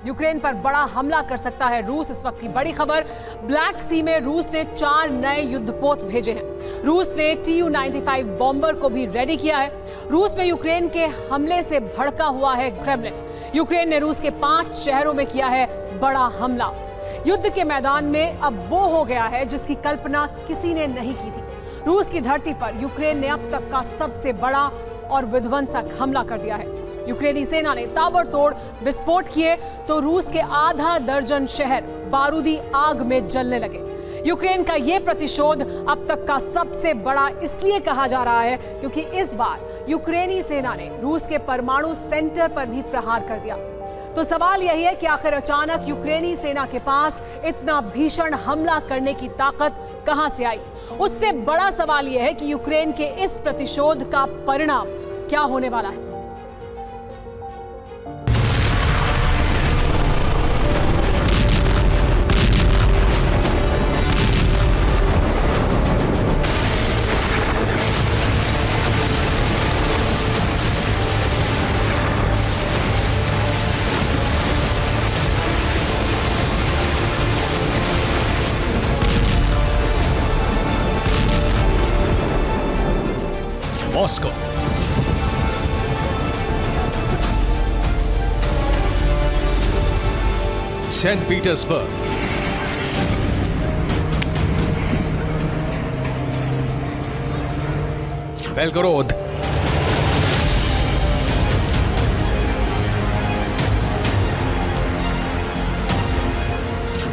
Ukraine पर बड़ा हमला कर सकता है रूस। इस वक्त की बड़ी खबर, ब्लैक सी में रूस ने 4 नए युद्धपोत भेजे हैं। रूस ने Tu-95 बॉम्बर को भी रेडी किया है। रूस में यूक्रेन के हमले से भड़का हुआ है क्रेमलिन। यूक्रेन ने रूस के 5 शहरों में किया है बड़ा हमला। युद्ध के मैदान में अब वो हो गया है जिसकी कल्पना किसी ने नहीं की थी। रूस की धरती पर यूक्रेन ने अब तक का सबसे बड़ा और विध्वंसक हमला कर दिया है। यूक्रेनी सेना ने ताबड़तोड़ विस्फोट किए तो रूस के आधा दर्जन शहर बारूदी आग में जलने लगे। यूक्रेन का यह प्रतिशोध अब तक का सबसे बड़ा इसलिए कहा जा रहा है क्योंकि इस बार यूक्रेनी सेना ने रूस के परमाणु सेंटर पर भी प्रहार कर दिया। तो सवाल यही है कि आखिर अचानक यूक्रेनी सेना के पास इतना भीषण हमला करने की ताकत कहां से आई? उससे बड़ा सवाल यह है कि यूक्रेन के इस प्रतिशोध का परिणाम क्या होने वाला है। Moscow, St. Petersburg, Belgorod,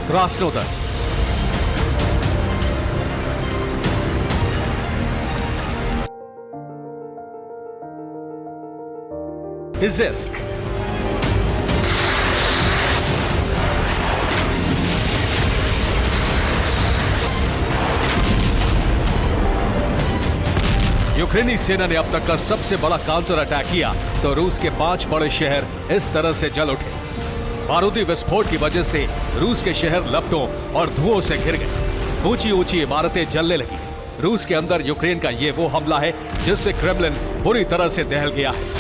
Krasnodar, Izhevsk, यूक्रेनी सेना ने अब तक का सबसे बड़ा काउंटर अटैक किया तो रूस के 5 बड़े शहर इस तरह से जल उठे। बारूदी विस्फोट की वजह से रूस के शहर लपटों और धुओं से घिर गए। ऊंची ऊंची इमारतें जलने लगी। रूस के अंदर यूक्रेन का ये वो हमला है जिससे क्रेमलिन बुरी तरह से दहल गया है।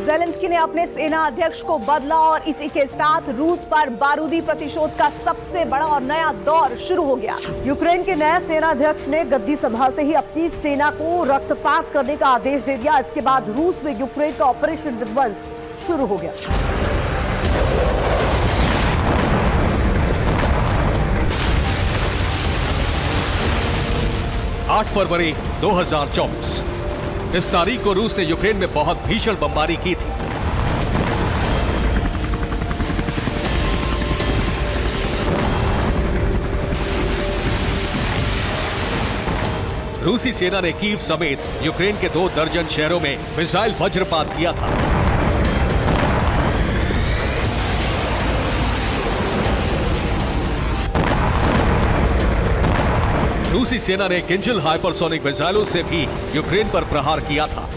ज़ेलेंस्की ने अपने सेना अध्यक्ष को बदला और इसी के साथ रूस पर बारूदी प्रतिशोध का सबसे बड़ा और नया दौर शुरू हो गया। यूक्रेन के नए सेना अध्यक्ष ने गद्दी संभालते ही अपनी सेना को रक्तपात करने का आदेश दे दिया। इसके बाद रूस में यूक्रेन का ऑपरेशन विध्वंस शुरू हो गया। 8 फरवरी 2024 इस तारीख को रूस ने यूक्रेन में बहुत भीषण बमबारी की थी। रूसी सेना ने कीव समेत यूक्रेन के 2 दर्जन शहरों में मिसाइल वज्रपात किया था। रूसी सेना ने किंजल हाइपरसोनिक मिसाइलों से भी यूक्रेन पर प्रहार किया था।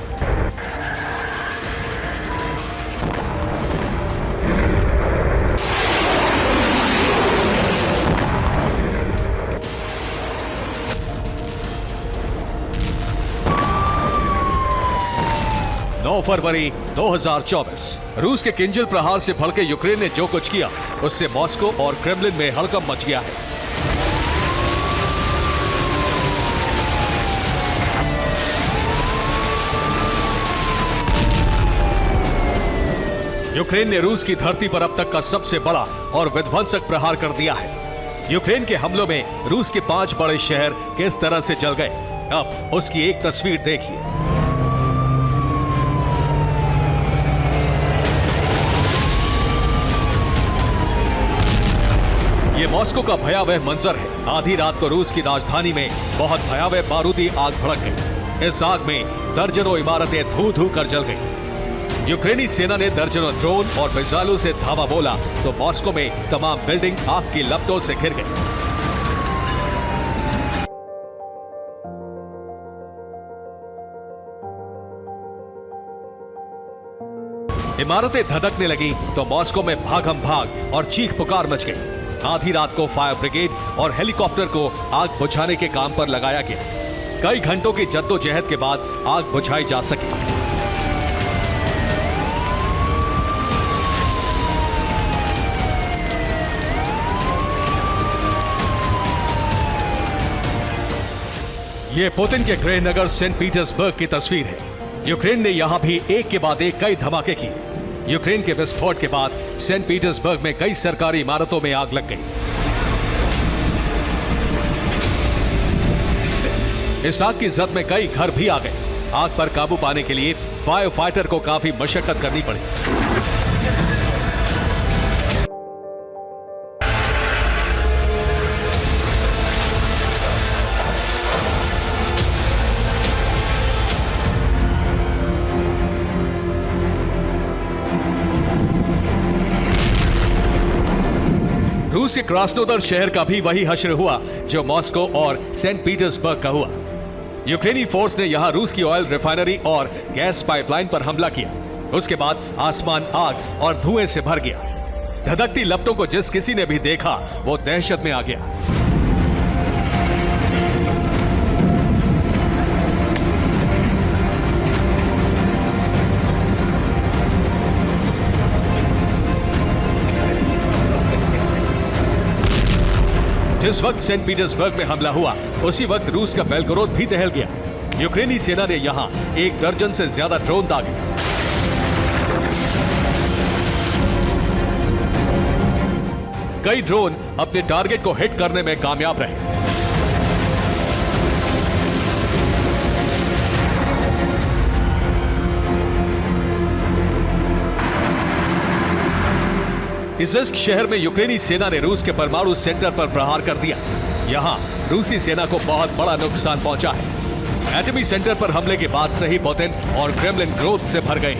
फरवरी 2024 रूस के किंजल प्रहार से भड़के यूक्रेन ने जो कुछ किया उससे मॉस्को और क्रेमलिन में हड़कंप मच गया है। यूक्रेन ने रूस की धरती पर अब तक का सबसे बड़ा और विध्वंसक प्रहार कर दिया है। यूक्रेन के हमलों में रूस के 5 बड़े शहर किस तरह से जल गए, अब उसकी एक तस्वीर देखिए। ये मॉस्को का भयावह मंजर है। आधी रात को रूस की राजधानी में बहुत भयावह बारूदी आग भड़क गई। इस आग में दर्जनों इमारतें धू धू कर जल गई। यूक्रेनी सेना ने दर्जनों ड्रोन और मिसाइलों से धावा बोला तो मॉस्को में तमाम बिल्डिंग आग की लपटों से घिर गई। इमारतें धधकने लगी तो मॉस्को में भागम भाग और चीख पुकार मच गई। आधी रात को फायर ब्रिगेड और हेलीकॉप्टर को आग बुझाने के काम पर लगाया गया। कई घंटों की जद्दोजहद के बाद आग बुझाई जा सकी। ये पुतिन के गृहनगर सेंट पीटर्सबर्ग की तस्वीर है। यूक्रेन ने यहां भी एक के बाद एक कई धमाके किए। यूक्रेन के विस्फोट के बाद सेंट पीटर्सबर्ग में कई सरकारी इमारतों में आग लग गई। इस आग की जद में कई घर भी आ गए। आग पर काबू पाने के लिए फायर फाइटर को काफी मशक्कत करनी पड़ी। रूस के क्रास्नोदर शहर का भी वही हश्र हुआ जो मॉस्को और सेंट पीटर्सबर्ग का हुआ। यूक्रेनी फोर्स ने यहां रूस की ऑयल रिफाइनरी और गैस पाइपलाइन पर हमला किया। उसके बाद आसमान आग और धुएं से भर गया। धधकती लपटों को जिस किसी ने भी देखा वो दहशत में आ गया। जिस वक्त सेंट पीटर्सबर्ग में हमला हुआ उसी वक्त रूस का बेलगोरोद भी दहल गया। यूक्रेनी सेना ने यहां 1 दर्जन से ज्यादा ड्रोन दागे। कई ड्रोन अपने टारगेट को हिट करने में कामयाब रहे। इज़र्स्क शहर में यूक्रेनी सेना ने रूस के परमाणु सेंटर पर प्रहार कर दिया। यहां रूसी सेना को बहुत बड़ा नुकसान पहुंचा है। एटमी सेंटर पर हमले के बाद से ही पुतिन और क्रेमलिन क्रोध से भर गए।